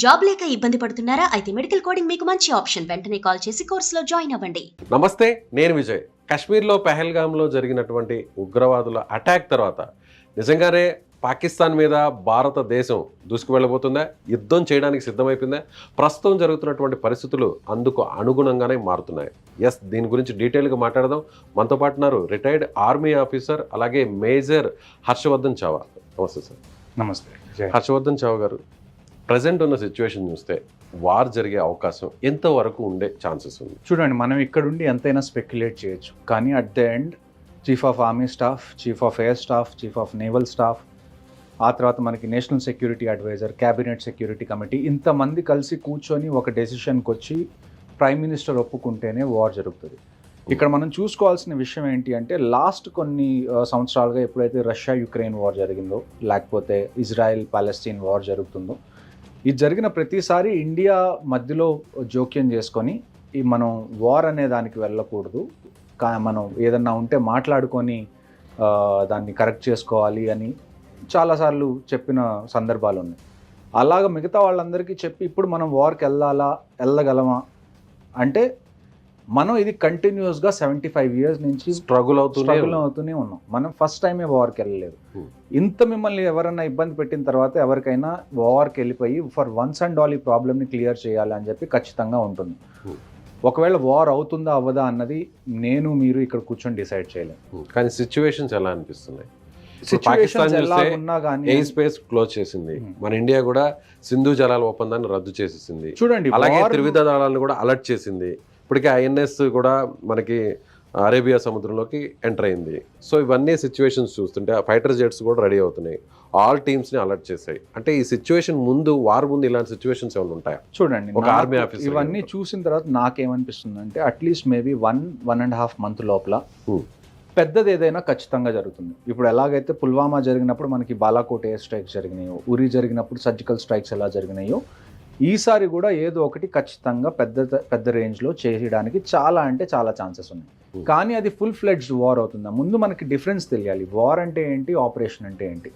Job లేక ఇబ్బంది పడుతున్నారా? అయితే మెడికల్ కోడింగ్ మీకు మంచి ఆప్షన్. వెంటనే కాల్ చేసి కోర్సులో జాయిన్ అవ్వండి. నమస్తే, నేను విజయ్. కశ్మీర్లో పెహల్గాంలో జరిగినటువంటి ఉగ్రవాదుల అటాక్ తర్వాత నిజంగానే పాకిస్తాన్ మీద భారతదేశం దూసుకు వెళ్ళబోతుందా? యుద్ధం చేయడానికి సిద్ధమైపోయిందా? ప్రస్తుతం జరుగుతున్నటువంటి పరిస్థితులు అందుకు అనుగుణంగానే మారుతున్నాయి. దీని గురించి డీటెయిల్గా మాట్లాడదాం. మనతో పాటు ఉన్నారు రిటైర్డ్ ఆర్మీ ఆఫీసర్, అలాగే మేజర్ హర్షవర్ధన్ చావా. నమస్తే సార్. నమస్తే. హర్షవర్ధన్ చావా గారు, ప్రజెంట్ ఉన్న సిచ్యువేషన్ చూస్తే వార్ జరిగే అవకాశం ఎంతవరకు ఉండే ఛాన్సెస్ ఉంది? చూడండి, మనం ఇక్కడుండి ఎంతైనా స్పెక్యులేట్ చేయొచ్చు, కానీ at the end chief of army staff, chief of air staff, chief of naval staff, ఆ తర్వాత మనకి national security adviser, cabinet security committee, ఇంతమంది కలిసి కూర్చొని ఒక డెసిషన్కి వచ్చి ప్రైమ్ మినిస్టర్ ఒప్పుకుంటేనే వార్ జరుగుతుంది. ఇక్కడ మనం చూసుకోవాల్సిన విషయం ఏంటి అంటే, లాస్ట్ కొన్ని సంవత్సరాలుగా ఎప్పుడైతే రష్యా యుక్రెయిన్ వార్ జరిగిందో, లేకపోతే ఇజ్రాయెల్ పాలెస్తీన్ వార్ జరుగుతుందో, ఇది జరిగిన ప్రతిసారి ఇండియా మధ్యలో జోక్యం చేసుకొని మనం వార్ అనే దానికి వెళ్ళకూడదు, మనం ఏదన్నా ఉంటే మాట్లాడుకొని దాన్ని కరెక్ట్ చేసుకోవాలి అని చాలాసార్లు చెప్పిన సందర్భాలు ఉన్నాయి. అలాగ మిగతా వాళ్ళందరికీ చెప్పి ఇప్పుడు మనం వార్కి వెళ్ళగలమా అంటే, మనం ఇది కంటిన్యూస్గా 75 years నుంచి స్ట్రగుల్ అవుతూనే ఉన్నాం. మనం ఫస్ట్ టైమే వార్కి వెళ్ళలేదు. ఇంత మిమ్మల్ని ఎవరన్నా ఇబ్బంది పెట్టిన తర్వాత ఎవరికైనా వార్కి వెళ్ళిపోయి ఫర్ వన్స్ అండ్ ఆల్ ఈ ప్రాబ్లమ్ని క్లియర్ చేయాలి అని చెప్పి ఖచ్చితంగా ఉంటుంది. ఒకవేళ వార్ అవుతుందా అవ్వదా అన్నది మీరు ఇక్కడ కూర్చొని డిసైడ్ చేయలేము. కానీ సిచ్యువేషన్స్ ఎలా అనిపిస్తున్నాయి? సిచ్యువేషన్స్ ఎలా ఉన్నా కానీ ఎయిర్ స్పేస్ క్లోజ్ చేసింది, మన ఇండియా కూడా సింధు జలాల ఒప్పందాన్ని రద్దు చేసేసింది. చూడండి, అలాగే త్రివిధ దళాలను కూడా అలర్ట్ చేసింది. ఇప్పటికే ఐఎన్ఎస్ కూడా మనకి అరేబియా సముద్రంలోకి ఎంటర్ అయింది. సో ఇవన్నీ సిచ్యువేషన్స్ చూస్తుంటే ఫైటర్ జెట్స్ కూడా రెడీ అవుతున్నాయి, ఆల్ టీమ్స్ని అలర్ట్ చేశాయి. అంటే ఈ సిచ్యువేషన్ ముందు, వార్ ముందు ఇలాంటి సిచ్యువేషన్స్ ఏమైనా ఉంటాయా? చూడండి, ఒక ఆర్మీ ఆఫీసర్ ఇవన్నీ చూసిన తర్వాత నాకేమనిపిస్తుంది అంటే, అట్లీస్ట్ మేబీ 1.5 months లోపల పెద్దది ఏదైనా ఖచ్చితంగా జరుగుతుంది. ఇప్పుడు ఎలాగైతే పుల్వామా జరిగినప్పుడు మనకి బాలాకోట్ ఎయిర్ స్ట్రైక్స్ జరిగినాయో, ఉరి జరిగినప్పుడు సర్జికల్ స్ట్రైక్స్ ఎలా జరిగినాయో, ఈసారి కూడా ఏదో ఒకటి ఖచ్చితంగా పెద్ద రేంజ్లో చేయడానికి చాలా ఛాన్సెస్ ఉన్నాయి. కానీ అది ఫుల్ ఫ్లెడ్జ్డ్ వార్ అవుతుందా? ముందు మనకి డిఫరెన్స్ తెలియాలి. వార్ అంటే ఏంటి, ఆపరేషన్ అంటే ఏంటి.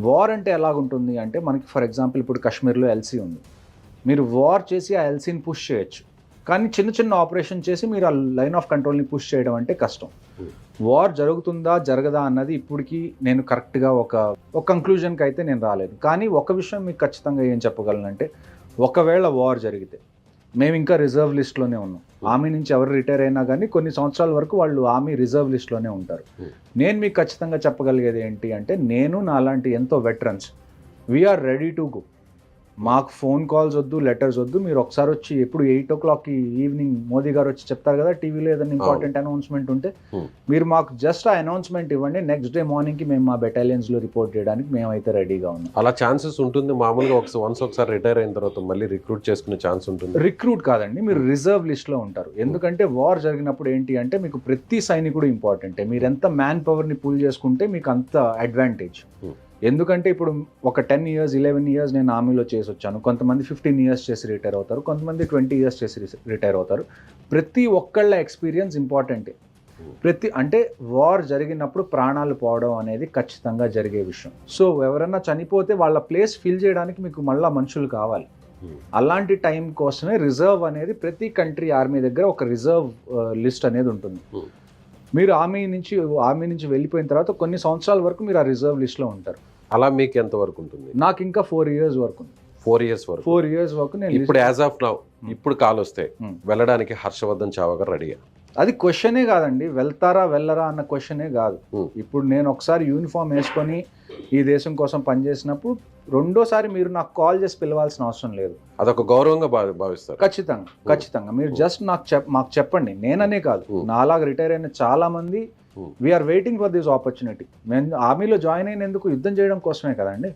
వార్ అంటే ఎలాగుంటుంది అంటే, మనకి ఫర్ ఎగ్జాంపుల్ ఇప్పుడు కాశ్మీర్లో ఎల్సీ ఉంది. మీరు వార్ చేసి ఆ ఎల్సీని పుష్ చేయొచ్చు, కానీ చిన్న ఆపరేషన్ చేసి మీరు ఆ లైన్ ఆఫ్ కంట్రోల్ని పుష్ చేయడం అంటే కష్టం. వార్ జరుగుతుందా జరగదా అన్నది ఇప్పటికీ నేను కరెక్ట్గా ఒక కంక్లూజన్కి అయితే నేను రాలేదు. కానీ ఒక విషయం మీకు ఖచ్చితంగా ఏం చెప్పగలనంటే, ఒకవేళ వార్ జరిగితే మేము ఇంకా రిజర్వ్ లిస్ట్లోనే ఉన్నాం. ఆర్మీ నుంచి ఎవరు రిటైర్ అయినా కానీ కొన్ని సంవత్సరాల వరకు వాళ్ళు ఆర్మీ రిజర్వ్ లిస్ట్లోనే ఉంటారు. నేను మీకు ఖచ్చితంగా చెప్పగలిగేది ఏంటి అంటే, నేను నాలాంటి ఎంతో veterans we are ready to go. మాకు ఫోన్ కాల్స్ వద్దు, లెటర్స్ వద్దు. మీరు ఒకసారి వచ్చి ఎప్పుడు 8 o'clock ఈవినింగ్ మోదీ గారు వచ్చి చెప్తారు కదా టీవీలో ఏదైనా ఇంపార్టెంట్ అనౌన్స్మెంట్ ఉంటే, మీరు మాకు జస్ట్ ఆ అనౌన్స్మెంట్ ఇవ్వండి, నెక్స్ట్ డే మార్నింగ్కి మేము మా బెటాలియన్స్లో రిపోర్ట్ చేయడానికి మేమైతే రెడీగా ఉన్నాం. అలా ఛాన్సెస్ ఉంటుంది మామూలుగా? ఒకసారి రిటైర్ అయిన తర్వాత మళ్ళీ రిక్రూట్ చేసుకునే ఛాన్స్ ఉంటుంది? రిక్రూట్ కాదండి, మీరు రిజర్వ్ లిస్ట్లో ఉంటారు. ఎందుకంటే వార్ జరిగినప్పుడు ఏంటి అంటే, మీకు ప్రతి సైనికుడు ఇంపార్టెంటే. మీరు ఎంత మ్యాన్ పవర్ని పూల్ చేసుకుంటే మీకు అంత అడ్వాంటేజ్. ఎందుకంటే ఇప్పుడు ఒక 10 years 11 years నేను ఆర్మీలో చేసి వచ్చాను. కొంతమంది 15 years చేసి రిటైర్ అవుతారు, కొంతమంది 20 years చేసి రిటైర్ అవుతారు. ప్రతి ఒక్కళ్ళ ఎక్స్పీరియన్స్ ఇంపార్టెంటే. అంటే వార్ జరిగినప్పుడు ప్రాణాలు పోవడం అనేది ఖచ్చితంగా జరిగే విషయం. సో ఎవరైనా చనిపోతే వాళ్ళ ప్లేస్ ఫిల్ చేయడానికి మీకు మళ్ళీ మనుషులు కావాలి. అలాంటి టైం కోసమే రిజర్వ్ అనేది ప్రతి కంట్రీ ఆర్మీ దగ్గర ఒక రిజర్వ్ లిస్ట్ అనేది ఉంటుంది. మీరు ఆర్మీ నుంచి వెళ్ళిపోయిన తర్వాత కొన్ని సంవత్సరాల వరకు మీరు ఆ రిజర్వ్ లిస్ట్లో ఉంటారు. అలా మీకు ఎంత వరకు ఉంటుంది? నాకు ఇంకా 4 years వరకు ఉంది. 4 years వరకు నేను ఇప్పుడు యాజ్ ఆఫ్ నౌ ఇప్పుడు కాల్ వస్తే వెళ్ళడానికి హర్షవర్ధన్ చావా గారు రెడీగా? అది క్వశ్చనే కాదండి, వెళ్తారా వెళ్ళరా అన్న క్వశ్చనే కాదు. ఇప్పుడు నేను ఒకసారి యూనిఫామ్ వేసుకొని ఈ దేశం కోసం పనిచేసినప్పుడు రెండోసారి మీరు నాకు కాల్ చేసి పిలవాల్సిన అవసరం లేదు. అదొక గౌరవంగా భావిస్తారు. ఖచ్చితంగా మీరు జస్ట్ మాకు చెప్పండి. నేననే కాదు, నాలాగా రిటైర్ అయిన చాలా మంది we are waiting for this opportunity. మేము ఆర్మీలో జాయిన్ అయినందుకు యుద్ధం చేయడం కోసమే కదండి.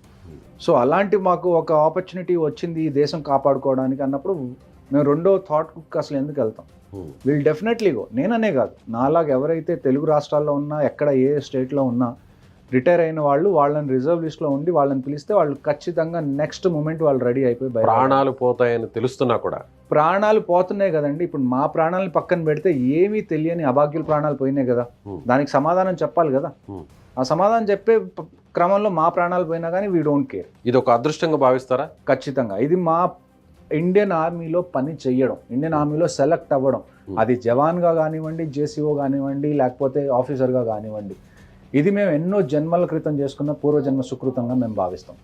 సో అలాంటి మాకు ఒక ఆపర్చునిటీ వచ్చింది ఈ దేశం కాపాడుకోవడానికి అన్నప్పుడు మేము రెండో థాట్కి అసలు ఎందుకు వెళ్తాం? Will definitely go. నేననే కాదు, నాలాగా ఎవరైతే తెలుగు రాష్ట్రాల్లో ఉన్నా, ఎక్కడ ఏ స్టేట్లో ఉన్నా రిటైర్ అయిన వాళ్ళు, వాళ్ళని రిజర్వ్ లిస్ట్లో ఉండి వాళ్ళని పిలిస్తే వాళ్ళు ఖచ్చితంగా నెక్స్ట్ మూమెంట్ వాళ్ళు రెడీ అయిపోయి ప్రాణాలు పోతాయని తెలుస్తున్నా కూడా ప్రాణాలు పోతున్నాయి కదండి. ఇప్పుడు మా ప్రాణాలను పక్కన పెడితే ఏమీ తెలియని అభాగ్యుల ప్రాణాలు పోయినాయి కదా. దానికి సమాధానం చెప్పాలి కదా. ఆ సమాధానం చెప్పే క్రమంలో మా ప్రాణాలు పోయినా కానీ వీ డోంట్ కేర్. ఇది ఒక అదృష్టంగా భావిస్తారా? ఖచ్చితంగా ఇది మా ఇండియన్ ఆర్మీలో పని చెయ్యడం, ఇండియన్ ఆర్మీలో సెలెక్ట్ అవ్వడం, అది జవాన్గా కానివ్వండి, జేసీఓ కానివ్వండి, లేకపోతే ఆఫీసర్గా కానివ్వండి, ఇది మేము ఎన్నో జన్మల క్రితం చేసుకున్న పూర్వజన్మ సుకృతంగా మేము భావిస్తాం.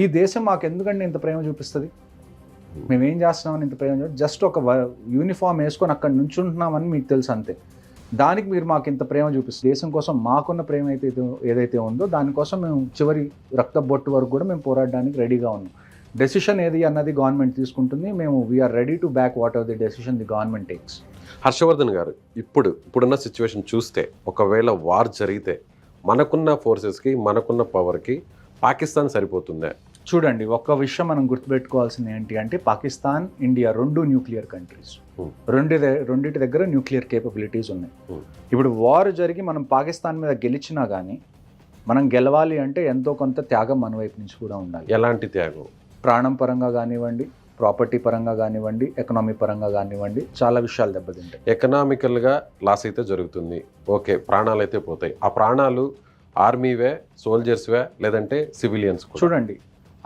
ఈ దేశం మాకు ఎందుకంటే ఇంత ప్రేమ చూపిస్తుంది? మేమేం చేస్తున్నామని ఇంత ప్రేమ జస్ట్ ఒక యూనిఫామ్ వేసుకొని అక్కడ నుంచుంటున్నామని మీకు తెలుసు అంతే. దానికి మీరు మాకు ఇంత ప్రేమ చూపిస్తుంది. దేశం కోసం మాకున్న ప్రేమ ఏదైతే ఉందో దానికోసం మేము చివరి రక్త బొట్టు వరకు కూడా మేము పోరాడడానికి రెడీగా ఉన్నాం. డెసిషన్ ఏది అన్నది గవర్నమెంట్ తీసుకుంటుంది. మేము we are ready to back whatever the decision the government takes. Harshavardhan garu, ఇప్పుడున్న సిచ్యువేషన్ చూస్తే ఒకవేళ వార్ జరిగితే మనకున్న ఫోర్సెస్కి మనకున్న పవర్కి పాకిస్తాన్ సరిపోతుందా? చూడండి, ఒక్క విషయం మనం గుర్తుపెట్టుకోవాల్సింది ఏంటి అంటే పాకిస్తాన్, ఇండియా రెండు న్యూక్లియర్ కంట్రీస్. రెండింటి దగ్గర న్యూక్లియర్ కేపబిలిటీస్ ఉన్నాయి. ఇప్పుడు వార్ జరిగి మనం పాకిస్తాన్ మీద గెలిచినా కానీ మనం గెలవాలి అంటే ఎంతో కొంత త్యాగం మన వైపు నుంచి కూడా ఉండాలి. ఎలాంటి త్యాగం? ప్రాణం పరంగా కానివ్వండి, ప్రాపర్టీ పరంగా కానివ్వండి, ఎకనామీ పరంగా కానివ్వండి, చాలా విషయాలు దెబ్బతింటాయి. ఎకనామికల్గా లాస్ అయితే జరుగుతుంది, ఓకే, ప్రాణాలు అయితే పోతాయి. ఆ ప్రాణాలు ఆర్మీవే, సోల్జర్స్వే, లేదంటే సివిలియన్స్? చూడండి,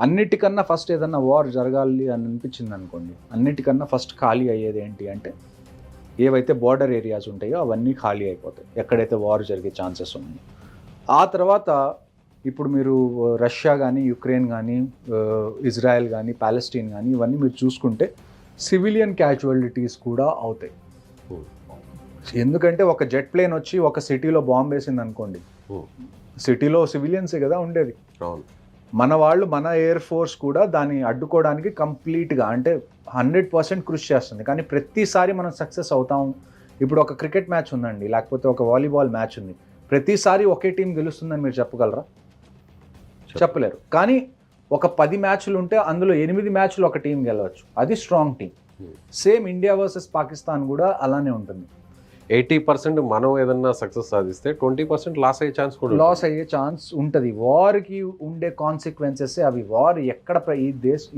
అన్నిటికన్నా ఫస్ట్ ఏదన్నా వార్ జరగాలి అని అనిపించింది అనుకోండి, అన్నిటికన్నా ఫస్ట్ ఖాళీ అయ్యేది ఏంటి అంటే ఏవైతే బార్డర్ ఏరియాస్ ఉంటాయో అవన్నీ ఖాళీ అయిపోతాయి, ఎక్కడైతే వార్ జరిగే ఛాన్సెస్ ఉన్నాయో. ఆ తర్వాత ఇప్పుడు మీరు రష్యా కానీ, యుక్రెయిన్ కానీ, ఇజ్రాయెల్ కానీ, పాలెస్టీన్ కానీ ఇవన్నీ మీరు చూసుకుంటే సివిలియన్ క్యాజువాలిటీస్ కూడా అవుతాయి. ఎందుకంటే ఒక జెట్ ప్లేన్ వచ్చి ఒక సిటీలో బాంబ్ వేసింది అనుకోండి, సిటీలో సివిలియన్సే కదా ఉండేది. మన వాళ్ళు, మన ఎయిర్ ఫోర్స్ కూడా దాన్ని అడ్డుకోవడానికి కంప్లీట్గా అంటే 100% కృషి చేస్తుంది. కానీ ప్రతిసారి మనం సక్సెస్ అవుతాం. ఇప్పుడు ఒక క్రికెట్ మ్యాచ్ ఉందండి, లేకపోతే ఒక వాలీబాల్ మ్యాచ్ ఉంది, ప్రతిసారి ఒకే టీం గెలుస్తుందని మీరు చెప్పగలరా? చెప్పలేరు. కానీ ఒక 10 మ్యాచ్లు ఉంటే అందులో 8 మ్యాచ్లు ఒక టీం గెలవచ్చు, అది strong team. Same India versus Pakistan కూడా అలానే ఉంటుంది. 80% మనం ఏదన్నా సక్సెస్ సాధిస్తే 20% లాస్ అయ్యే ఛాన్స్ కూడా ఉంటుంది. వార్కి ఉండే కాన్సిక్వెన్సెస్ అవి. వార్ ఎక్కడ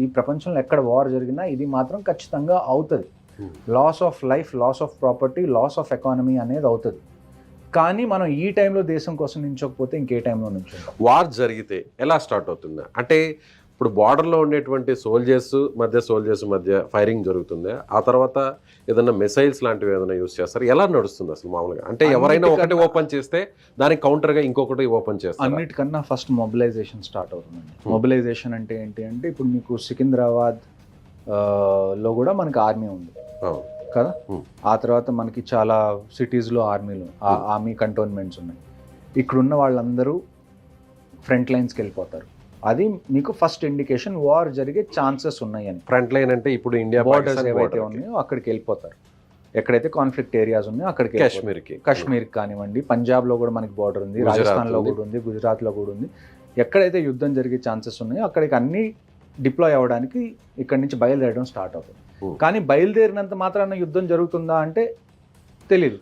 ఈ ప్రపంచంలో ఎక్కడ వార్ జరిగినా ఇది మాత్రం ఖచ్చితంగా అవుతుంది. Loss of life, loss of property, loss of economy అనేది అవుతుంది. కానీ మనం ఈ టైంలో దేశం కోసం నించకపోతే ఇంకే టైంలో నించుంటాం. వార్ జరిగితే ఎలా స్టార్ట్ అవుతుందా అంటే ఇప్పుడు బార్డర్లో ఉండేటువంటి సోల్జర్స్ మధ్య ఫైరింగ్ జరుగుతుంది, ఆ తర్వాత ఏదైనా మిసైల్స్ లాంటివి ఏదైనా యూస్ చేస్తారు, ఎలా నడుస్తుంది అసలు మామూలుగా? అంటే ఎవరైనా ఒకటి ఓపెన్ చేస్తే దానికి కౌంటర్గా ఇంకొకటి ఓపెన్ చేస్తారు. అన్నిటికన్నా ఫస్ట్ మొబిలైజేషన్ స్టార్ట్ అవుతుందండి. మొబిలైజేషన్ అంటే ఏంటి అంటే ఇప్పుడు మీకు సికింద్రాబాద్ లో కూడా మనకి ఆర్మీ ఉంది కదా, ఆ తర్వాత మనకి చాలా సిటీస్లో ఆర్మీ కంటోన్మెంట్స్ ఉన్నాయి. ఇక్కడున్న వాళ్ళందరూ ఫ్రంట్ లైన్స్కి వెళ్ళిపోతారు. అది మీకు ఫస్ట్ ఇండికేషన్ వార్ జరిగే ఛాన్సెస్ ఉన్నాయని. ఫ్రంట్ లైన్ అంటే ఇప్పుడు ఇండియా బార్డర్స్ ఏవైతే ఉన్నాయో అక్కడికి వెళ్ళిపోతారు. ఎక్కడైతే కాన్ఫ్లిక్ట్ ఏరియాస్ ఉన్నాయో అక్కడికి, కాశ్మీర్కి కానివ్వండి, పంజాబ్లో కూడా మనకి బార్డర్ ఉంది, రాజస్థాన్లో కూడా ఉంది, గుజరాత్లో కూడా ఉంది. ఎక్కడైతే యుద్ధం జరిగే ఛాన్సెస్ ఉన్నాయో అక్కడికి అన్ని డిప్లాయ్ అవ్వడానికి ఇక్కడి నుంచి బయలుదేరడం స్టార్ట్ అవుతుంది. కానీ బయలుదేరినంత మాత్రాన యుద్ధం జరుగుతుందా అంటే తెలీదు.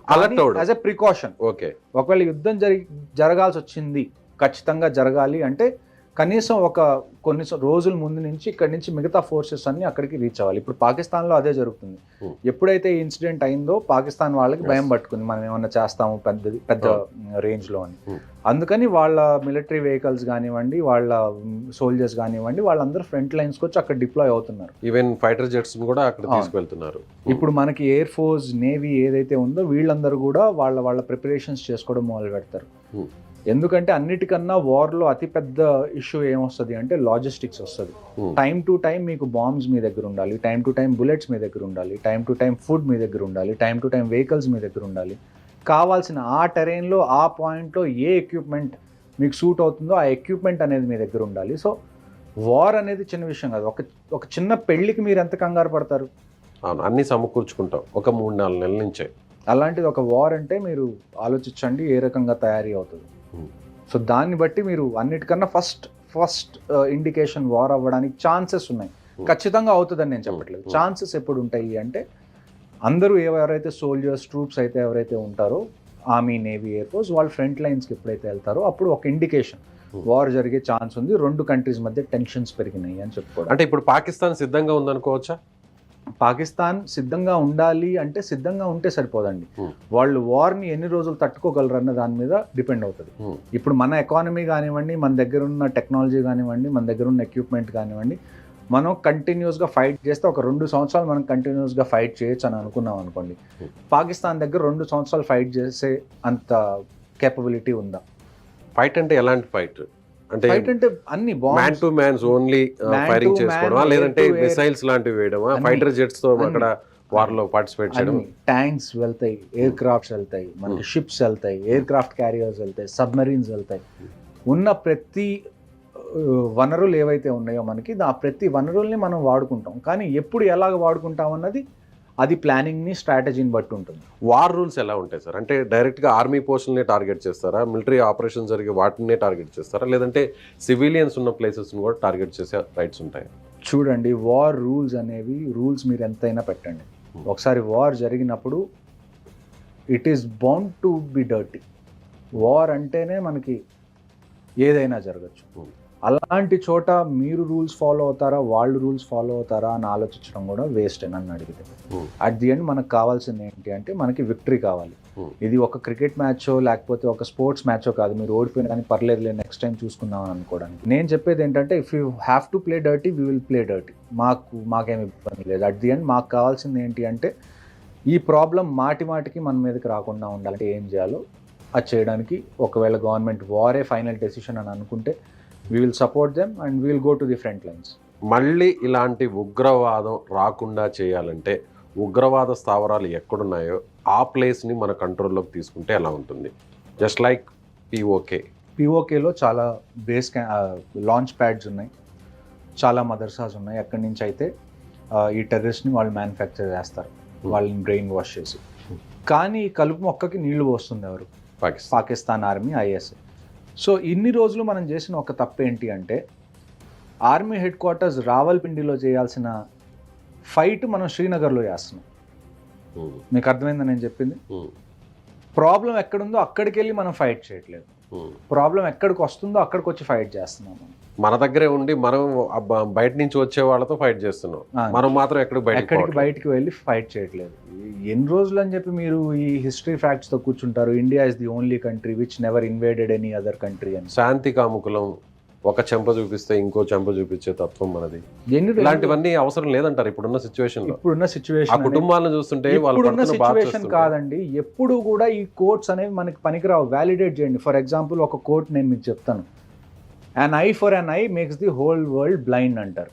యాజ్ ఎ ప్రికాషన్, ఓకే, ఒకవేళ యుద్ధం జరగాల్సి వచ్చింది, ఖచ్చితంగా జరగాలి అంటే కనీసం కొన్ని రోజుల ముందు నుంచి ఇక్కడి నుంచి మిగతా ఫోర్సెస్ అన్ని అక్కడికి రీచ్ అవ్వాలి. ఇప్పుడు పాకిస్తాన్లో అదే జరుగుతుంది. ఎప్పుడైతే ఈ ఇన్సిడెంట్ అయిందో పాకిస్తాన్ వాళ్ళకి భయం పట్టుకుంది, మనం ఏమన్నా చేస్తాము పెద్ద రేంజ్లో అని. అందుకని వాళ్ళ మిలిటరీ వెహికల్స్ కానివ్వండి, వాళ్ళ సోల్జర్స్ కానివ్వండి, వాళ్ళందరూ ఫ్రంట్ లైన్స్కి వచ్చి అక్కడ డిప్లాయ్ అవుతున్నారు. ఈవెన్ ఫైటర్ జెట్స్ కూడా అక్కడ తీసుకెళ్తున్నారు. ఇప్పుడు మనకి ఎయిర్ ఫోర్స్, నేవీ ఏదైతే ఉందో వీళ్ళందరూ కూడా వాళ్ళ ప్రిపరేషన్స్ చేసుకోవడం మొదలు పెడతారు. ఎందుకంటే అన్నిటికన్నా వార్లో అతిపెద్ద ఇష్యూ ఏమొస్తుంది అంటే లాజిస్టిక్స్ వస్తుంది. టైం టు టైం మీకు బాంబ్స్ మీ దగ్గర ఉండాలి, టైం టు టైం బుల్లెట్స్ మీ దగ్గర ఉండాలి, టైం టు టైం ఫుడ్ మీ దగ్గర ఉండాలి, టైం టు టైం వెహికల్స్ మీ దగ్గర ఉండాలి. కావాల్సిన ఆ టెరైన్లో, ఆ పాయింట్లో ఏ ఎక్విప్మెంట్ మీకు సూట్ అవుతుందో ఆ ఎక్విప్మెంట్ అనేది మీ దగ్గర ఉండాలి. సో వార్ అనేది చిన్న విషయం కాదు. ఒక చిన్న పెళ్ళికి మీరు ఎంత కంగారు పడతారు? అన్నీ సమకూర్చుకుంటాం ఒక 3-4 నెలల నుంచే. అలాంటిది ఒక వార్ అంటే మీరు ఆలోచించండి ఏ రకంగా తయారీ అవుతుంది. సో దాన్ని బట్టి మీరు అన్నిటికన్నా ఫస్ట్ ఇండికేషన్ వార్ అవ్వడానికి ఛాన్సెస్ ఉన్నాయి. ఖచ్చితంగా అవుతుందని నేను చెప్పట్లేదు. ఛాన్సెస్ ఎప్పుడు ఉంటాయి అంటే అందరూ ఎవరైతే సోల్జర్స్, ట్రూప్స్ అయితే ఎవరైతే ఉంటారో, ఆర్మీ, నేవీ, ఎయిర్ ఫోర్స్, వాళ్ళు ఫ్రంట్ లైన్స్కి ఎప్పుడైతే వెళ్తారో అప్పుడు ఒక ఇండికేషన్ వార్ జరిగే ఛాన్స్ ఉంది, 2 కంట్రీస్ మధ్య టెన్షన్స్ పెరిగినాయి అని చెప్పుకోవాలి. అంటే ఇప్పుడు పాకిస్తాన్ సిద్ధంగా ఉందనుకోవచ్చా? పాకిస్తాన్ సిద్ధంగా ఉండాలి అంటే సిద్ధంగా ఉంటే సరిపోదండి. Hmm. వాళ్ళు వార్ని ఎన్ని రోజులు తట్టుకోగలరు అన్న దాని మీద డిపెండ్ అవుతుంది. ఇప్పుడు మన ఎకానమీ కానివ్వండి, మన దగ్గర ఉన్న టెక్నాలజీ కానివ్వండి, మన దగ్గర ఉన్న ఎక్విప్మెంట్ కానివ్వండి, మనం కంటిన్యూస్గా ఫైట్ చేస్తే ఒక 2 సంవత్సరాలు మనం కంటిన్యూస్గా ఫైట్ చేయొచ్చు అని అనుకున్నాం అనుకోండి. పాకిస్తాన్ దగ్గర 2 సంవత్సరాలు ఫైట్ చేసే అంత కేపబిలిటీ ఉందా? ఫైట్ అంటే ఎలాంటి ఫైట్? అంటే ఫైట్ అంటే అన్ని man to mans only firing చేసుకోవడమా, లేదంటే మిసైల్స్ లాంటివి వేయడమా, ఫైటర్ జెట్స్ తో అక్కడ వార్ లో పార్టిసిపేట్ చేయడం? ట్యాంక్స్ వెళ్తాయి, ఎయిర్ క్రాఫ్ట్స్ వెళ్తాయి, మనకి షిప్స్ వెళ్తాయి, ఎయిర్ క్రాఫ్ట్ క్యారియర్స్ వెళ్తాయి, సబ్మరీన్స్ వెళ్తాయి. ఉన్న ప్రతి వనరులు ఏవైతే ఉన్నాయో మనకి ఆ ప్రతి వనరుల్ని మనం వాడుకుంటాం. కానీ ఎప్పుడు ఎలాగ వాడుకుంటాం అన్నది అది ప్లానింగ్ని స్ట్రాటజీని బట్టి ఉంటుంది. వార్ రూల్స్ ఎలా ఉంటాయి సార్? అంటే డైరెక్ట్గా ఆర్మీ పోస్టులనే టార్గెట్ చేస్తారా, మిలిటరీ ఆపరేషన్ జరిగే వాటినే టార్గెట్ చేస్తారా, లేదంటే సివిలియన్స్ ఉన్న ప్లేసెస్ని కూడా టార్గెట్ చేసే రైట్స్ ఉంటాయి? చూడండి, వార్ రూల్స్ అనేవి రూల్స్ మీరు ఎంతైనా పెట్టండి, ఒకసారి వార్ జరిగినప్పుడు it is bound to be dirty. War అంటేనే మనకి ఏదైనా జరగచ్చు. అలాంటి చోట మీరు రూల్స్ ఫాలో అవుతారా, వాళ్ళు రూల్స్ ఫాలో అవుతారా అని ఆలోచించడం కూడా వేస్ట్ నన్ను అడిగితే. అట్ ది ఎండ్ మనకు కావాల్సింది ఏంటి అంటే మనకి విక్టరీ కావాలి. ఇది ఒక క్రికెట్ మ్యాచో లేకపోతే ఒక స్పోర్ట్స్ మ్యాచో కాదు, మీరు ఓడిపోయిన కానీ పర్లేదు నెక్స్ట్ టైం చూసుకుందాం అని అనుకోవడానికి. నేను చెప్పేది ఏంటంటే if you have to play dirty we will play dirty. మాకేమి ఇబ్బంది లేదు. అట్ ది ఎండ్ మాకు కావాల్సింది ఏంటి అంటే ఈ ప్రాబ్లం మాటికి మన మీదకి రాకుండా ఉండాలంటే ఏం చేయాలో అది చేయడానికి ఒకవేళ గవర్నమెంట్ వారే ఫైనల్ డెసిషన్ అని అనుకుంటే we will support them and we will go to the front lines. మళ్ళీ ఇలాంటి ఉగ్రవాదం రాకుండా చేయాలంటే ఉగ్రవాద స్థావరాలు ఎక్కడున్నాయో ఆ ప్లేస్ని మన కంట్రోల్లోకి తీసుకుంటే ఎలా ఉంటుంది? జస్ట్ లైక్ పిఓకేలో చాలా బేస్ లాంచ్ ప్యాడ్స్ ఉన్నాయి, చాలా మదర్సాస్ ఉన్నాయి. అక్కడి నుంచి అయితే ఈ టెర్రరిస్ట్ని వాళ్ళు మ్యానుఫ్యాక్చర్ చేస్తారు, వాళ్ళని బ్రెయిన్ వాష్ చేసి. కానీ ఈ కలుపు మొక్కకి నీళ్లు పోస్తుంది ఎవరు? Pakistan army, ISI. సో ఇన్ని రోజులు మనం చేసిన ఒక తప్పు ఏంటి అంటే ఆర్మీ హెడ్ క్వార్టర్స్ రావల్పిండిలో చేయాల్సిన ఫైట్ మనం శ్రీనగర్లో చేస్తున్నాం. మీకు అర్థమైందని నేను చెప్పింది? ప్రాబ్లం ఎక్కడుందో అక్కడికి వెళ్ళి మనం ఫైట్ చేయట్లేదు, ప్రాబ్లం ఎక్కడికి వస్తుందో అక్కడికి వచ్చి ఫైట్ చేస్తున్నాం. మన దగ్గరే ఉండి మనం బయట నుంచి వచ్చే వాళ్ళతో ఫైట్ చేస్తున్నాం, మనం మాత్రం ఎక్కడికి బయటికి వెళ్ళి ఫైట్ చేయట్లేదు. ఎన్ని రోజులు అని చెప్పి మీరు ఈ హిస్టరీ ఫ్యాక్ట్స్తో కూర్చుంటారు? India is the only country which never invaded any other country అని. శాంతి కాముకులం, ఒక చెంప చూపిస్తే ఇంకో చెంప చూపించే తత్వం మనది. ఇలాంటివన్నీ అవసరం లేదంటారు ఇప్పుడున్న సిచ్యువేషన్. కుటుంబాలను చూస్తుంటే సిచ్యువేషన్ కాదండి, ఎప్పుడు కూడా ఈ కోర్ట్స్ అనేవి మనకి పనికిరావు. వ్యాలిడేట్ చేయండి. ఫర్ ఎగ్జాంపుల్ ఒక కోర్ట్ నేను మీకు చెప్తాను, an eye for an eye makes the whole world blind అంటారు.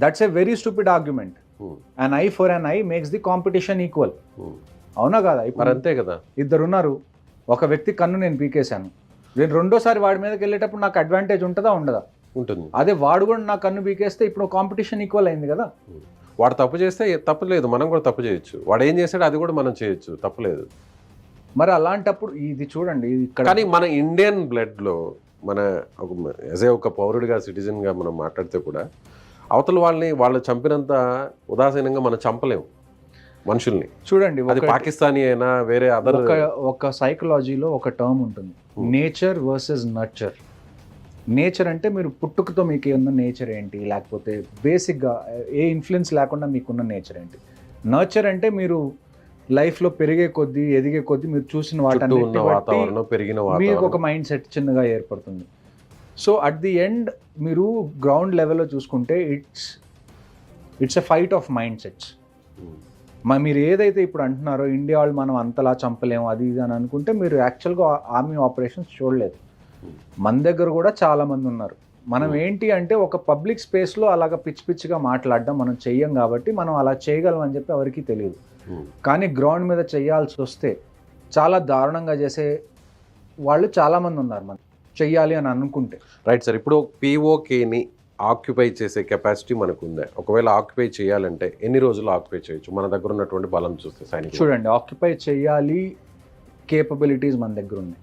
That's a very stupid argument. An eye for an eye makes the competition equal. అవునా కదా? ఇప్పుడు అంతే కదా. ఇద్దరు ఉన్నారు, ఒక వ్యక్తి కన్ను నేను పీకేశాను, నేను రెండోసారి వాడి మీదకి వెళ్ళేటప్పుడు నాకు అడ్వాంటేజ్ ఉంటుందా? ఉండదా? ఉంటుంది. అదే వాడు కూడా నా కన్ను పీకేస్తే ఇప్పుడు కాంపిటీషన్ ఈక్వల్ అయింది కదా. వాడు తప్పు చేస్తే తప్పు లేదు, మనం కూడా తప్పు చేయొచ్చు. వాడు ఏం చేస్తాడో అది కూడా మనం చేయొచ్చు, తప్పులేదు. మరి అలాంటప్పుడు ఇది చూడండి, కానీ మన ఇండియన్ బ్లడ్లో మన ఒక పౌరుడిగా సిటిజన్గా మనం మాట్లాడితే కూడా అవతల వాళ్ళు చంపినంత ఉదాసీనంగా మనం చంపలేము మనుషుల్ని. చూడండి, అది పాకిస్తానీ అయినా వేరే అదర్. ఒక సైకలాజీలో ఒక టర్మ్ ఉంటుంది, నేచర్ వర్సెస్ నర్చర్. నేచర్ అంటే మీరు పుట్టుకతో మీకు ఏమన్నా నేచర్ ఏంటి, లేకపోతే బేసిక్గా ఏ ఇన్ఫ్లుయెన్స్ లేకుండా మీకున్న నేచర్ ఏంటి. నర్చర్ అంటే మీరు లైఫ్లో పెరిగే కొద్దీ ఎదిగే కొద్దీ మీరు చూసిన వాతావరణం పెరిగిన మీకు ఒక మైండ్ సెట్ చిన్నగా ఏర్పడుతుంది. సో అట్ ది ఎండ్ మీరు గ్రౌండ్ లెవెల్లో చూసుకుంటే it's a fight of mind sets. మీరు ఏదైతే ఇప్పుడు అంటున్నారో ఇండియా వాళ్ళు మనం అంతలా చంపలేము అది ఇది అని అనుకుంటే మీరు యాక్చువల్గా ఆర్మీ ఆపరేషన్స్ చూడలేదు. మన దగ్గర కూడా చాలా మంది ఉన్నారు. మనం ఏంటి అంటే ఒక పబ్లిక్ స్పేస్లో అలాగ పిచ్చిగా మాట్లాడడం మనం చెయ్యం కాబట్టి మనం అలా చేయగలం అని చెప్పి ఎవరికి తెలియదు. కానీ గ్రౌండ్ మీద చేయాల్సి వస్తే చాలా దారుణంగా చేసే వాళ్ళు చాలామంది ఉన్నారు మనం చెయ్యాలి అని అనుకుంటే. రైట్ సార్, ఇప్పుడు పిఓకేని ఆక్యుపై చేసే కెపాసిటీ మనకు ఉందా? ఒకవేళ ఆక్యుపై చేయాలంటే ఎన్ని రోజులు ఆక్యుపై చేయొచ్చు మన దగ్గర ఉన్నటువంటి బలం చూస్తే? సైనికులు చూడండి, ఆక్యుపై చేయాలి, కేపబిలిటీస్ మన దగ్గర ఉన్నాయి.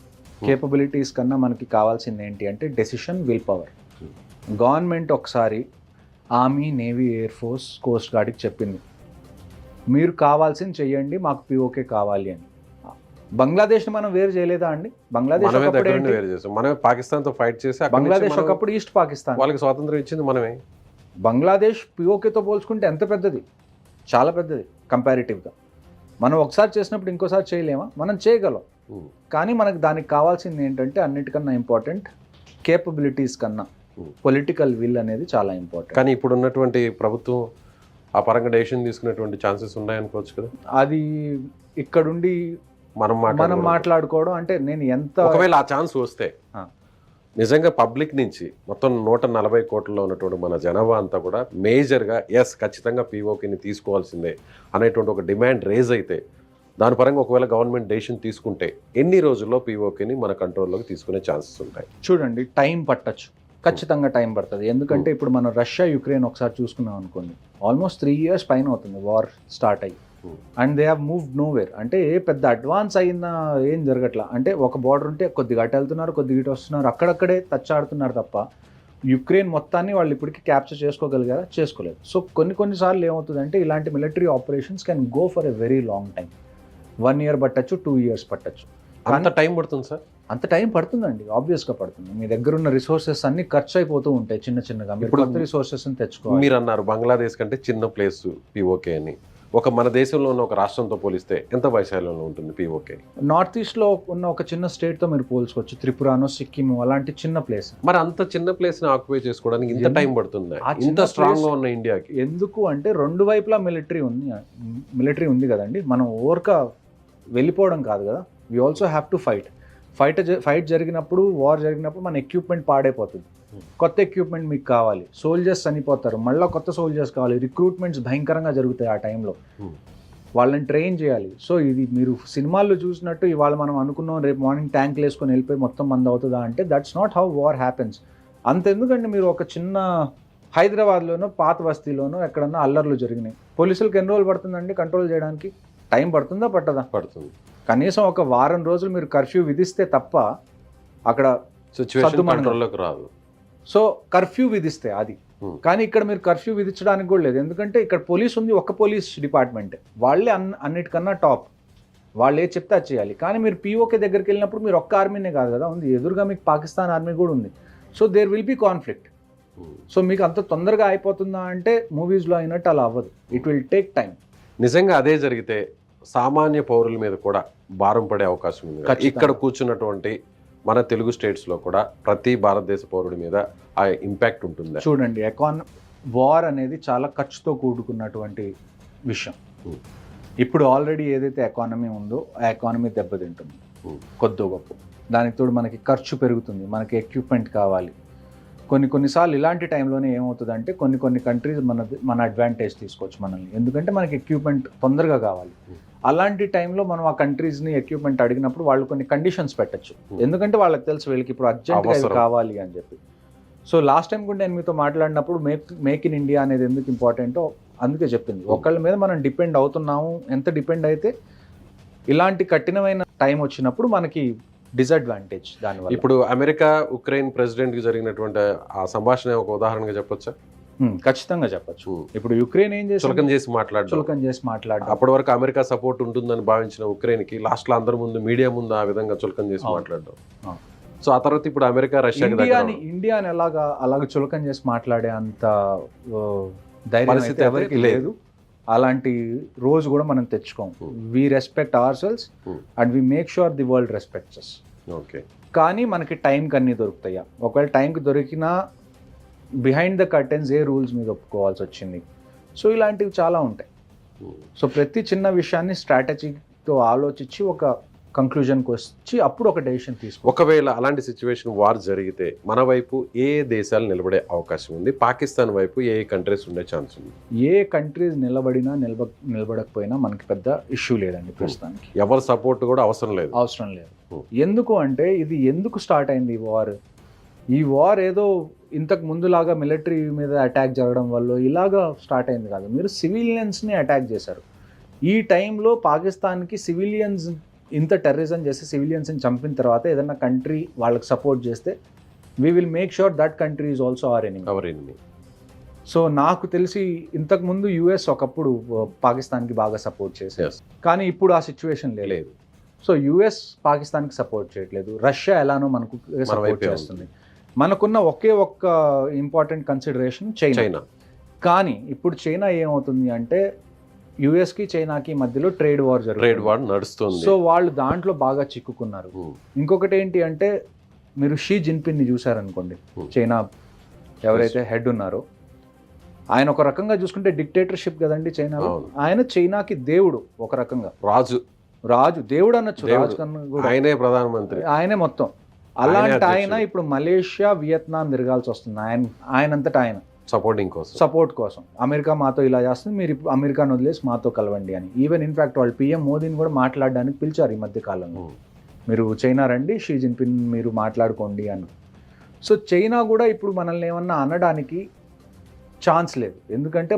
కేపబిలిటీస్ కన్నా మనకి కావాల్సింది ఏంటి అంటే డెసిషన్, విల్ పవర్. గవర్నమెంట్ ఒకసారి army, navy, air force, coast గార్డ్కి చెప్పింది మీరు కావాల్సింది చెయ్యండి, మాకు పిఓకే కావాలి అని. బంగ్లాదేశ్ని మనం వేరు చేయలేదా అండి? బంగ్లాదేశ్ మనమే పాకిస్తాన్తో ఫైట్ చేసి, బంగ్లాదేశ్ ఒకప్పుడు ఈస్ట్ పాకిస్తాన్, వాళ్ళకి స్వాతంత్రం ఇచ్చింది మనమే. బంగ్లాదేశ్ పిఓకేతో పోల్చుకుంటే ఎంత పెద్దది, చాలా పెద్దది కంపారిటివ్గా. మనం ఒకసారి చేసినప్పుడు ఇంకోసారి చేయలేమా? మనం చేయగలం. కానీ మనకు దానికి కావాల్సింది ఏంటంటే అన్నిటికన్నా ఇంపార్టెంట్ కేపబిలిటీస్ కన్నా పొలిటికల్ విల్ అనేది చాలా ఇంపార్టెంట్. కానీ ఇప్పుడు ఉన్నటువంటి ప్రభుత్వం ఆ పరంగా డెసిషన్ తీసుకునేటువంటి ఛాన్సెస్ ఉన్నాయనుకోవచ్చు కదా. అది ఇక్కడుండి మనం మాట్లాడుకోవడం అంటే నేను ఎంత, ఒకవేళ ఆ ఛాన్స్ వస్తే నిజంగా పబ్లిక్ నుంచి మొత్తం 140 కోట్లలో ఉన్నటువంటి మన జనాభా అంతా కూడా మేజర్గా ఎస్ ఖచ్చితంగా పీఓకేని తీసుకోవాల్సిందే అనేటువంటి ఒక డిమాండ్ రేజ్ అయితే దాని పరంగా ఒకవేళ గవర్నమెంట్ డెసిషన్ తీసుకుంటే ఎన్ని రోజుల్లో పీఓకేని మన కంట్రోల్లోకి తీసుకునే ఛాన్సెస్ ఉంటాయి? చూడండి, టైం పట్టచ్చు, ఖచ్చితంగా టైం పడుతుంది. ఎందుకంటే ఇప్పుడు మనం రష్యా యుక్రెయిన్ ఒకసారి చూసుకున్నాం అనుకోండి, ఆల్మోస్ట్ 3 years పైన అవుతుంది వార్ స్టార్ట్ అయ్యి. And they have moved nowhere. అంటే పెద్ద అడ్వాన్స్ అయిన ఏం జరగట్లా. అంటే ఒక బార్డర్ ఉంటే కొద్దిగా అటు వెళ్తున్నారు, కొద్దిగా ఇటు వస్తున్నారు, అక్కడక్కడే టచ్ ఆడుతున్నారు తప్ప యుక్రెయిన్ మొత్తాన్ని వాళ్ళు ఇప్పటికీ క్యాప్చర్ చేసుకోగలిగారా? చేసుకోలేదు. సో కొన్నిసార్లు ఏమవుతుందంటే ఇలాంటి military operations can go for a very long time. 1 year పట్టచ్చు, 2 years పట్టచ్చు. అంత టైం పడుతుంది సార్? అంత టైం పడుతుందండి, ఆబ్వియస్గా పడుతుంది. మీ దగ్గర ఉన్న రిసోర్సెస్ అన్ని ఖర్చు అయిపోతూ ఉంటాయి చిన్నగా. ఇప్పుడు కొత్త రిసోర్సెస్ తెచ్చుకోవాలి. మీరు అన్నారు బంగ్లాదేశ్ కంటే చిన్న ప్లేస్ పీఓకే అని. ఒక మన దేశంలో ఉన్న ఒక రాష్ట్రంతో పోలిస్తే ఎంత వైశాల్యంలో ఉంటుంది పీఓకే? నార్త్ ఈస్ట్లో ఉన్న ఒక చిన్న స్టేట్తో మీరు పోల్చుకోవచ్చు, త్రిపురానో సిక్కిము అలాంటి చిన్న ప్లేస్. మరి అంత చిన్న ప్లేస్ని ఆక్యుపై చేసుకోవడానికి ఇంత టైం పడుతుంది ఇంత స్ట్రాంగ్గా ఉన్న ఇండియాకి? ఎందుకు అంటే రెండు వైపులా మిలిటరీ ఉంది కదండి. మనం ఓవర్గా వెళ్ళిపోవడం కాదు కదా. We also have to fight జరిగినప్పుడు, వార్ జరిగినప్పుడు మన ఎక్విప్మెంట్ పాడైపోతుంది. కొత్త ఎక్విప్మెంట్ మీకు కావాలి, సోల్జర్స్ చనిపోతారు, మళ్ళీ కొత్త సోల్జర్స్ కావాలి, రిక్రూట్మెంట్స్ భయంకరంగా జరుగుతాయి ఆ టైంలో, వాళ్ళని ట్రైన్ చేయాలి. సో ఇది మీరు సినిమాల్లో చూసినట్టు ఇవాళ మనం అనుకున్నాం రేపు మార్నింగ్ ట్యాంక్లు వేసుకొని వెళ్ళిపోయి మొత్తం మంది అవుతుందా అంటే that's not how war happens. అంతెందుకంటే మీరు ఒక చిన్న హైదరాబాద్లోనో పాత బస్తీలోనో ఎక్కడన్నా అల్లర్లు జరిగినాయి, పోలీసులకు ఎన్ని రోజులు పడుతుందండి కంట్రోల్ చేయడానికి? టైం పడుతుందా పట్టదా? పడుతుంది. కనీసం ఒక వారం రోజులు మీరు కర్ఫ్యూ విధిస్తే తప్ప అక్కడ సిచ్యువేషన్ కంట్రోల్లోకి రాదు. సో కర్ఫ్యూ విధిస్తే అది. కానీ ఇక్కడ మీరు కర్ఫ్యూ విధించడానికి కూడా లేదు. ఎందుకంటే ఇక్కడ పోలీస్ ఉంది, ఒక్క పోలీస్ డిపార్ట్మెంట్, వాళ్ళే అన్నిటికన్నా టాప్, వాళ్ళు ఏ చెప్తే అది చేయాలి. కానీ మీరు పీఓకే దగ్గరికి వెళ్ళినప్పుడు మీరు ఒక్క ఆర్మీనే కాదు కదా ఉంది, ఎదురుగా మీకు పాకిస్తాన్ ఆర్మీ కూడా ఉంది. So there will be conflict. So మీకు అంత తొందరగా అయిపోతుందా అంటే మూవీస్లో అయినట్టు అలా అవ్వదు. It will take time. నిజంగా అదే జరిగితే సామాన్య పౌరుల మీద కూడా భారం పడే అవకాశం ఉంది. ఇక్కడ కూర్చున్నటువంటి మన తెలుగు స్టేట్స్లో కూడా ప్రతి భారతదేశ పౌరుడి మీద ఆ ఇంపాక్ట్ ఉంటుంది. చూడండి, వార్ అనేది చాలా ఖర్చుతో కూడుకున్నటువంటి విషయం. ఇప్పుడు ఆల్రెడీ ఏదైతే ఎకానమీ ఉందో ఆ ఎకానమీ దెబ్బతింటుంది కొద్ది గొప్ప. దానికి తోడు మనకి ఖర్చు పెరుగుతుంది, మనకి ఎక్విప్మెంట్ కావాలి. కొన్నిసార్లు ఇలాంటి టైంలోనే ఏమవుతుందంటే కొన్ని కంట్రీస్ మన అడ్వాంటేజ్ తీసుకోవచ్చు మనల్ని, ఎందుకంటే మనకి ఎక్విప్మెంట్ తొందరగా కావాలి. అలాంటి టైంలో మనం ఆ కంట్రీస్ని ఎక్విప్మెంట్ అడిగినప్పుడు వాళ్ళు కొన్ని కండిషన్స్ పెట్టచ్చు, ఎందుకంటే వాళ్ళకి తెలుసు వీళ్ళకి ఇప్పుడు అర్జెంట్గా ఇది కావాలి అని చెప్పి. సో లాస్ట్ టైం కూడా నేను మీతో మాట్లాడినప్పుడు మేక్ ఇన్ ఇండియా అనేది ఎందుకు ఇంపార్టెంటో అందుకే చెప్పింది. ఒకళ్ళ మీద మనం డిపెండ్ అవుతున్నాము, ఎంత డిపెండ్ అయితే ఇలాంటి కఠినమైన టైం వచ్చినప్పుడు మనకి డిసడ్వాంటేజ్ దానివల్ల. ఇప్పుడు అమెరికా ఉక్రెయిన్ ప్రెసిడెంట్కి జరిగినటువంటి ఆ సంభాషణ ఒక ఉదాహరణగా చెప్పొచ్చా? ఖచ్చితంగా చెప్పచ్చు. ఇప్పుడు యుక్రెయిన్ ఏం చేసి చులకన చేసి మాట్లాడు అప్పటి వరకు అమెరికా సపోర్ట్ ఉంటుందని భావించిన ఉక్రెయిన్కి లాస్ట్లో అందరి ముందు మీడియా ముందు ఆ విధంగా చులకన చేసి మాట్లాడడం. సో ఆ తర్వాత ఇప్పుడు అమెరికా ఇండియాని అలాగ చులకన చేసి మాట్లాడే అంత ధైర్యం ఎవరికి లేదు. అలాంటి రోజు కూడా మనం తెచ్చుకోం. We respect ourselves and we make sure the world respects us. Okay, కానీ మనకి టైంకి అన్నీ దొరుకుతాయా? ఒకవేళ టైంకి దొరికినా బిహైండ్ ద కర్టెన్స్ ఏ రూల్స్ మీద ఒప్పుకోవాల్సి వచ్చింది. సో ఇలాంటివి చాలా ఉంటాయి. సో ప్రతి చిన్న విషయాన్ని స్ట్రాటజీతో ఆలోచించి ఒక కంక్లూజన్కి వచ్చి అప్పుడు ఒక డెసిషన్ తీసుకో. ఒకవేళ అలాంటి సిచ్యువేషన్ వార్ జరిగితే మన వైపు ఏ దేశాలు నిలబడే అవకాశం ఉంది? పాకిస్తాన్ వైపు ఏ కంట్రీస్ ఉండే ఛాన్స్ ఉంది? ఏ కంట్రీస్ నిలబడకపోయినా మనకి పెద్ద ఇష్యూ లేదండి ప్రస్తుతానికి. ఎవరి సపోర్ట్ కూడా అవసరం లేదు. ఎందుకు అంటే ఇది ఎందుకు స్టార్ట్ అయింది ఈ వార్ ఏదో ఇంతకు ముందులాగా మిలిటరీ మీద అటాక్ జరగడం వల్ల ఇలాగా స్టార్ట్ అయింది కాదు. మీరు సివిలియన్స్ని అటాక్ చేశారు. ఈ టైంలో పాకిస్తాన్కి సివిలియన్స్ ఇంత టెర్రరిజం చేసి సివిలియన్స్ని చంపిన తర్వాత ఏదైనా కంట్రీ వాళ్ళకి సపోర్ట్ చేస్తే we will make sure that country is also our enemy. So నాకు తెలిసి ఇంతకుముందు యుఎస్ ఒకప్పుడు పాకిస్తాన్కి బాగా సపోర్ట్ చేశారు, కానీ ఇప్పుడు ఆ సిచ్యువేషన్ లేదు. సో యుఎస్ పాకిస్తాన్కి సపోర్ట్ చేయట్లేదు, రష్యా ఎలానో మనకు సపోర్ట్ చేస్తుంది. మనకున్న ఒక్క ఇంపార్టెంట్ కన్సిడరేషన్ చైనా. కానీ ఇప్పుడు చైనా ఏమవుతుంది అంటే యుఎస్కి చైనాకి మధ్యలో ట్రేడ్ వార్ ట్రేడ్ జరుగుతుంది. వార్ నడుస్తుంది. సో వాళ్ళు దాంట్లో బాగా చిక్కుకున్నారు. ఇంకొకటి ఏంటి అంటే మీరు షీ జిన్పిన్ని చూసారనుకోండి, చైనా ఎవరైతే హెడ్ ఉన్నారో ఆయన ఒక రకంగా చూసుకుంటే డిక్టేటర్షిప్ కదండి చైనాలో. అవును. ఆయన చైనాకి దేవుడు ఒక రకంగా, రాజు దేవుడు అనొచ్చు, దేవుడు. రాజు కన్నా కూడా ఆయనే ప్రధానమంత్రి. ఆయనే మొత్తం. అలాంటి అధ్యక్షుడు. ఆయన ఇప్పుడు మలేషియా వియత్నాం తిరగాల్సి వస్తుంది ఆయనంతటా ఆయన సపోర్టింగ్ కోసం. సపోర్ట్ కోసం. అమెరికా మాతో ఇలా చేస్తుంది, మీరు ఇప్పుడు అమెరికాను వదిలేసి మాతో కలవండి అని. ఈవెన్ ఇన్ఫాక్ట్ వాళ్ళు పిఎం మోదీని కూడా మాట్లాడడానికి పిలిచారు ఈ మధ్య కాలంలో. మీరు చైనా రండి, షీ జిన్పిన్ మీరు మాట్లాడుకోండి అని. సో చైనా కూడా ఇప్పుడు మనల్ని ఏమన్నా అనడానికి ఛాన్స్ లేదు. ఎందుకంటే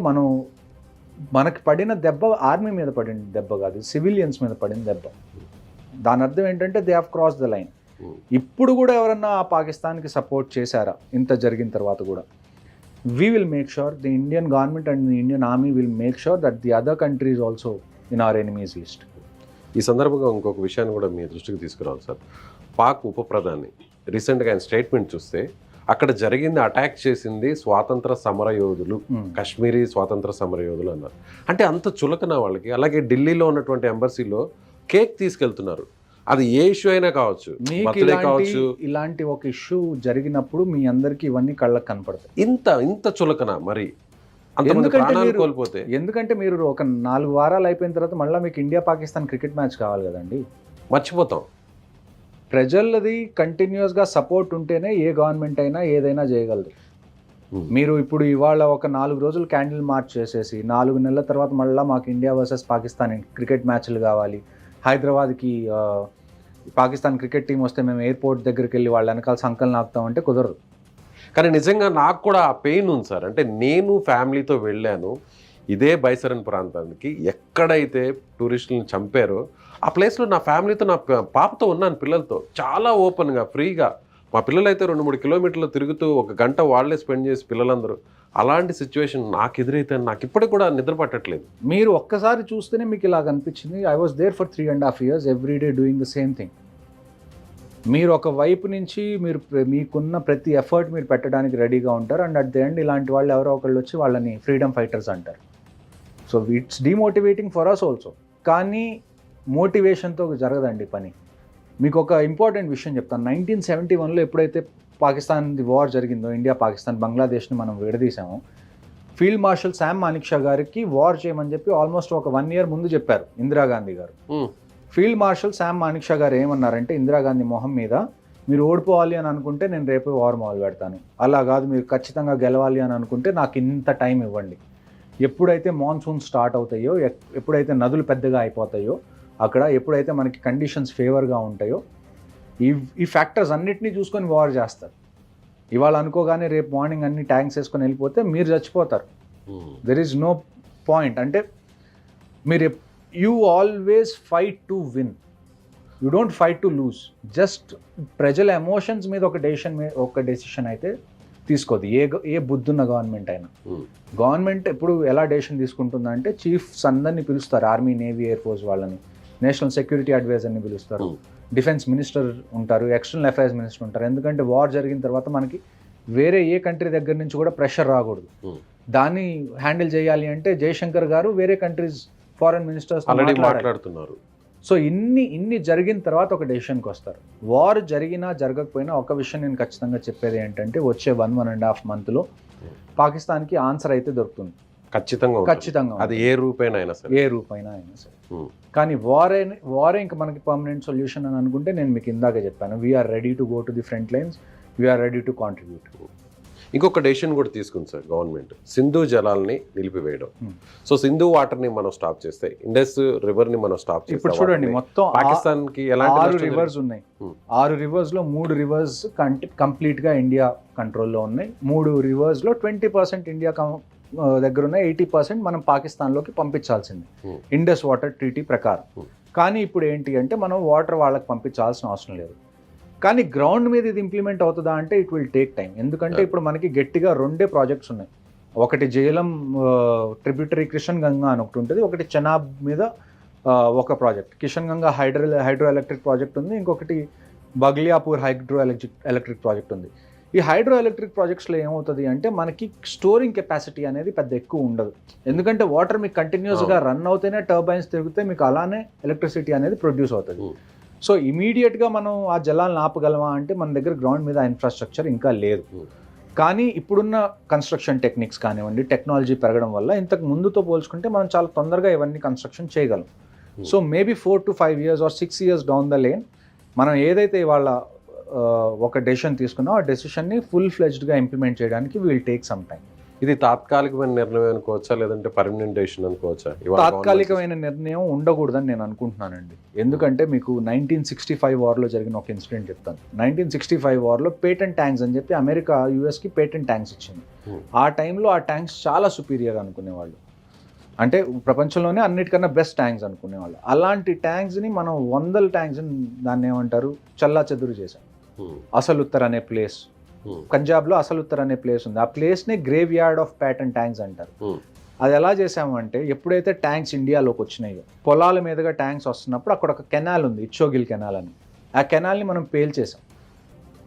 మనకి పడిన దెబ్బ ఆర్మీ మీద పడిన దెబ్బ కాదు, సివిలియన్స్ మీద పడిన దెబ్బ. దాని అర్థం ఏంటంటే they have cross the line. ఇప్పుడు కూడా ఎవరన్నా ఆ పాకిస్తాన్కి సపోర్ట్ చేశారా ఇంత జరిగిన తర్వాత కూడా? We will make sure, the Indian government and the Indian army will make sure that the other countries also in our enemies list. ఈ సందర్భంగా ఇంకొక విషయాన్ని కూడా మీ దృష్టికి తీసుకురావాలి సార్. పాక్ ఉప ప్రధాని రీసెంట్గా ఆయన స్టేట్మెంట్ చూస్తే అక్కడ జరిగింది, అటాక్ చేసింది స్వాతంత్ర సమరయోధులు, కాశ్మీరీ స్వాతంత్ర సమరయోధులు అన్నారు. అంటే అంత చులకన వాళ్ళకి. అలాగే ఢిల్లీలో ఉన్నటువంటి ఎంబసీలో కేక్ తీసుకెళ్తున్నారు. అది ఏ ఇష్యూ అయినా కావచ్చు, బర్త్డే కావచ్చు. ఇలాంటి ఒక ఇష్యూ జరిగినప్పుడు మీ అందరికీ ఇవన్నీ కళ్ళకు కనపడతాయి. ఇంత చులకన మరి కోల్పోతే. ఎందుకంటే మీరు ఒక 4 వారాలు అయిపోయిన తర్వాత మళ్ళీ మీకు ఇండియా పాకిస్తాన్ క్రికెట్ మ్యాచ్ కావాలి కదండి, మర్చిపోతాం. ప్రజలది కంటిన్యూస్గా సపోర్ట్ ఉంటేనే ఏ గవర్నమెంట్ అయినా ఏదైనా చేయగలదు. మీరు ఇప్పుడు ఇవాళ ఒక 4 రోజులు క్యాండిల్ మార్చ్ చేసేసి 4 నెలల తర్వాత మళ్ళీ మాకు ఇండియా వర్సెస్ పాకిస్తాన్ క్రికెట్ మ్యాచ్లు కావాలి, హైదరాబాద్కి పాకిస్తాన్ క్రికెట్ టీం వస్తే మేము ఎయిర్పోర్ట్ దగ్గరికి వెళ్ళి వాళ్ళ వెనకాల సంకల్ని ఆపుతామంటే కుదరదు. కానీ నిజంగా నాకు కూడా ఆ పెయిన్ ఉంది సార్. అంటే నేను ఫ్యామిలీతో వెళ్ళాను ఇదే బైసరన్ ప్రాంతానికి, ఎక్కడైతే టూరిస్టులను చంపారో ఆ ప్లేస్లో నా ఫ్యామిలీతో, నా పాపతో ఉన్నాను, పిల్లలతో చాలా ఓపెన్గా ఫ్రీగా. మా పిల్లలు అయితే 2-3 కిలోమీటర్లు తిరుగుతూ 1 గంట వాళ్ళే స్పెండ్ చేసి పిల్లలందరూ. అలాంటి సిచ్యువేషన్ నాకు ఎదురైతే నాకు ఇప్పటికి కూడా నిద్ర పట్టట్లేదు. మీరు ఒక్కసారి చూస్తేనే మీకు ఇలా అనిపించింది. I was there for 3.5 years every day doing the same thing. మీరు ఒక వైపు నుంచి మీకున్న ప్రతి ఎఫర్ట్ మీరు పెట్టడానికి రెడీగా ఉంటారు. అండ్ అట్ ది ఎండ్ ఇలాంటి వాళ్ళు ఎవరో ఒకళ్ళు వచ్చి వాళ్ళని ఫ్రీడమ్ ఫైటర్స్ అంటారు. So it's demotivating for us also. కానీ మోటివేషన్తో జరగదండి పని. మీకు ఒక ఇంపార్టెంట్ విషయం చెప్తాను. 1971లో ఎప్పుడైతే పాకిస్తాన్ వార్ జరిగిందో, ఇండియా పాకిస్తాన్ బంగ్లాదేశ్ని మనం విడదీసాము, ఫీల్డ్ మార్షల్ శామ్ మానిక్షా గారికి వార్ చేయమని చెప్పి ఆల్మోస్ట్ ఒక 1 year ముందు చెప్పారు ఇందిరాగాంధీ గారు. ఫీల్డ్ మార్షల్ శామ్ మానిక్షా గారు ఏమన్నారంటే ఇందిరాగాంధీ మొహం మీద, మీరు ఓడిపోవాలి అని అనుకుంటే నేను రేపే వార్ మొదలు పెడతాను, అలా కాదు మీరు ఖచ్చితంగా గెలవాలి అని అనుకుంటే నాకు ఇంత టైం ఇవ్వండి. ఎప్పుడైతే మాన్సూన్ స్టార్ట్ అవుతాయో, ఎప్పుడైతే నదులు పెద్దగా అయిపోతాయో, అక్కడ ఎప్పుడైతే మనకి కండిషన్స్ ఫేవర్గా ఉంటాయో, ఈ ఫ్యాక్టర్స్ అన్నిటినీ చూసుకొని వార్ చేస్తారు. ఇవాళ అనుకోగానే రేపు మార్నింగ్ అన్ని ట్యాంక్స్ వేసుకొని వెళ్ళిపోతే మీరు చచ్చిపోతారు. There is no point. అంటే మీరు you always fight to win, you don't fight to lose. Just ప్రజల ఎమోషన్స్ మీద ఒక డెసిషన్ అయితే తీసుకోదు ఏ బుద్ధున్న గవర్నమెంట్ అయినా. గవర్నమెంట్ ఎప్పుడు ఎలా డెసిషన్ తీసుకుంటుందంటే చీఫ్స్ అందరినీ పిలుస్తారు, ఆర్మీ, నేవీ, ఎయిర్ ఫోర్స్ వాళ్ళని, నేషనల్ సెక్యూరిటీ అడ్వైజర్ని పిలుస్తారు, డిఫెన్స్ మినిస్టర్ ఉంటారు, ఎక్స్టర్నల్ అఫైర్స్ మినిస్టర్ ఉంటారు. ఎందుకంటే వార్ జరిగిన తర్వాత మనకి వేరే ఏ కంట్రీ దగ్గర నుంచి కూడా ప్రెషర్ రాకూడదు. దాన్ని హ్యాండిల్ చేయాలి అంటే జయశంకర్ గారు వేరే కంట్రీస్ ఫారెన్ మినిస్టర్స్ మాట్లాడుతున్నారు. సో ఇన్ని జరిగిన తర్వాత ఒక డెసిషన్కి వస్తారు. వార్ జరిగినా జరగకపోయినా ఒక విషయం నేను ఖచ్చితంగా చెప్పేది ఏంటంటే వచ్చే 1.5 monthలో పాకిస్తాన్కి ఆన్సర్ అయితే దొరుకుతుంది. ఖచ్చితంగా అది ఏ రూపైనా అయినా సరే. కానీ వారే ఇంకా మనకి పర్మనెంట్ సొల్యూషన్ అని అనుకుంటే నేను మీకు ఇందాక చెప్పాను, we are ready to go to the front lines, we are ready to contribute. ఇంకొక డెసిషన్ కూడా తీసుకుంది సార్ గవర్నమెంట్, సింధు జలాల్ని నిలిపివేయడం. సో సింధు వాటర్ని మనం స్టాప్ చేస్తే ఇండస్ రివర్ని మనం స్టాప్ చేస్తే, ఇప్పుడు చూడండి మొత్తం పాకిస్తాన్కి 6 రివర్స్ ఉన్నాయి. 6 రివర్స్లో 3 రివర్స్ కంప్లీట్గా ఇండియా కంట్రోల్లో ఉన్నాయి. 3 రివర్స్లో 20% ఇండియా దగ్గర ఉన్న 80% మనం పాకిస్తాన్లోకి పంపించాల్సింది ఇండస్ వాటర్ ట్రీటీ ప్రకారం. కానీ ఇప్పుడు ఏంటి అంటే మనం వాటర్ వాళ్ళకి పంపించాల్సిన అవసరం లేదు. కానీ గ్రౌండ్ మీద ఇది ఇంప్లిమెంట్ అవుతుందా అంటే ఇట్ విల్ టేక్ టైం. ఎందుకంటే ఇప్పుడు మనకి గట్టిగా 2 ప్రాజెక్ట్స్ ఉన్నాయి. ఒకటి జేలం ట్రిబ్యూటరీ కిషన్ గంగా అని ఒకటి ఉంటుంది, ఒకటి చెనాబ్ మీద ఒక project, Kishan Ganga hydro electric project ఉంది, ఇంకొకటి బగ్లియాపూర్ హైడ్రో ఎలక్ట్రిక్ ప్రాజెక్ట్ ఉంది. ఈ హైడ్రో ఎలక్ట్రిక్ ప్రాజెక్ట్స్లో ఏమవుతుంది అంటే మనకి స్టోరింగ్ కెపాసిటీ అనేది పెద్ద ఎక్కువ ఉండదు, ఎందుకంటే వాటర్ మీకు కంటిన్యూస్గా రన్ అవుతేనే టర్బైన్స్ తిరిగితే మీకు అలానే ఎలక్ట్రిసిటీ అనేది ప్రొడ్యూస్ అవుతుంది. సో ఇమీడియట్గా మనం ఆ జలాలను ఆపగలమా అంటే మన దగ్గర గ్రౌండ్ మీద ఇన్ఫ్రాస్ట్రక్చర్ ఇంకా లేదు. కానీ ఇప్పుడున్న కన్స్ట్రక్షన్ టెక్నిక్స్ కానివ్వండి, టెక్నాలజీ పెరగడం వల్ల ఇంతకు ముందుతో పోల్చుకుంటే మనం చాలా తొందరగా ఇవన్నీ కన్స్ట్రక్షన్ చేయగలం. So maybe 4 to 5 years or 6 years down the lane మనం ఏదైతే ఇవాళ ఒక డెసిషన్ తీసుకున్నామో ఆ డెసిషన్ని ఫుల్ ఫ్లెజ్డ్గా ఇంప్లిమెంట్ చేయడానికి విల్ టేక్ సమ్ టైం. ఇది తాత్కాలికమైన నిర్ణయం అనుకోవచ్చా, లేదంటే పర్మనెంట్ డెసిషన్ అనుకోవచ్చా? తాత్కాలికమైన నిర్ణయం ఉండకూడదని నేను అనుకుంటున్నానండి. ఎందుకంటే మీకు 1965 వార్లో జరిగిన ఒక ఇన్సిడెంట్ చెప్తాను. 1965 వార్లో పేటెంట్ ట్యాంక్స్ అని చెప్పి అమెరికా యూఎస్కి పేటెంట్ ట్యాంక్స్ ఇచ్చింది. ఆ టైంలో ఆ ట్యాంక్స్ చాలా సుపీరియర్ అనుకునేవాళ్ళు, అంటే ప్రపంచంలోనే అన్నిటికన్నా బెస్ట్ ట్యాంక్స్ అనుకునేవాళ్ళు. అలాంటి ట్యాంక్స్ని మనం 100 ట్యాంక్స్ని దాన్ని ఏమంటారు చల్లా చెదురు చేశాం. అసలుత్తర్ అనే ప్లేస్, పంజాబ్లో అసలుత్తర్ అనే ప్లేస్ ఉంది. ఆ ప్లేస్ని grave yard of pattern tanks అంటారు. అది ఎలా చేసామంటే ఎప్పుడైతే ట్యాంక్స్ ఇండియాలోకి వచ్చినాయో, పొలాల మీదుగా ట్యాంక్స్ వస్తున్నప్పుడు అక్కడ ఒక కెనాల్ ఉంది, ఇచ్చోగిల్ కెనాల్ అని. ఆ కెనాల్ని మనం పేల్చేసాం.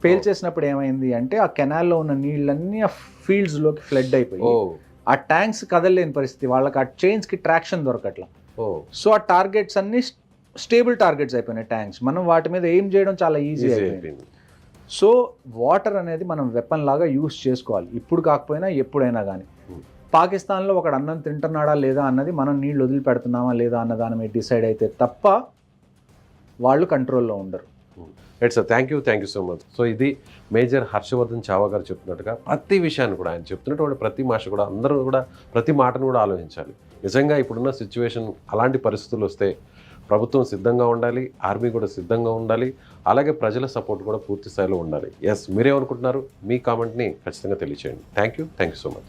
పేల్చేసినప్పుడు ఏమైంది అంటే ఆ కెనాల్లో ఉన్న నీళ్ళన్నీ ఆ ఫీల్డ్స్లోకి ఫ్లడ్ అయిపోయి ఆ ట్యాంక్స్ కదలలేని పరిస్థితి, వాళ్ళకి ఆ చైన్స్కి ట్రాక్షన్ దొరకట్లా. సో ఆ టార్గెట్స్ అన్ని స్టేబుల్ టార్గెట్స్ అయిపోయినాయి ట్యాంక్స్. మనం వాటి మీద ఎయిమ్ చేయడం చాలా ఈజీ అయిపోయింది. సో వాటర్ అనేది మనం వెపన్ లాగా యూస్ చేసుకోవాలి, ఇప్పుడు కాకపోయినా ఎప్పుడైనా కానీ. పాకిస్తాన్లో ఒకడు అన్నం తింటున్నాడా లేదా అన్నది మనం నీళ్ళు వదిలిపెడుతున్నామా లేదా అన్న దాని మీద డిసైడ్ అయితే తప్ప వాళ్ళు కంట్రోల్లో ఉండరు. Right sir, thank you so much. So ఇది మేజర్ హర్షవర్ధన్ చావా గారు చెప్తున్నట్టుగా ప్రతి విషయాన్ని కూడా ఆయన చెప్తున్నటువంటి ప్రతి మాట కూడా అందరూ కూడా ప్రతి మాటను కూడా ఆలోచించాలి. నిజంగా ఇప్పుడున్న సిచ్యువేషన్ అలాంటి పరిస్థితులు వస్తే ప్రభుత్వం సిద్ధంగా ఉండాలి, ఆర్మీ కూడా సిద్ధంగా ఉండాలి, అలాగే ప్రజల సపోర్ట్ కూడా పూర్తి స్థాయిలో ఉండాలి. ఎస్, మీరేమనుకుంటున్నారు? మీ కామెంట్ని ఖచ్చితంగా తెలియచేయండి. Thank you so much.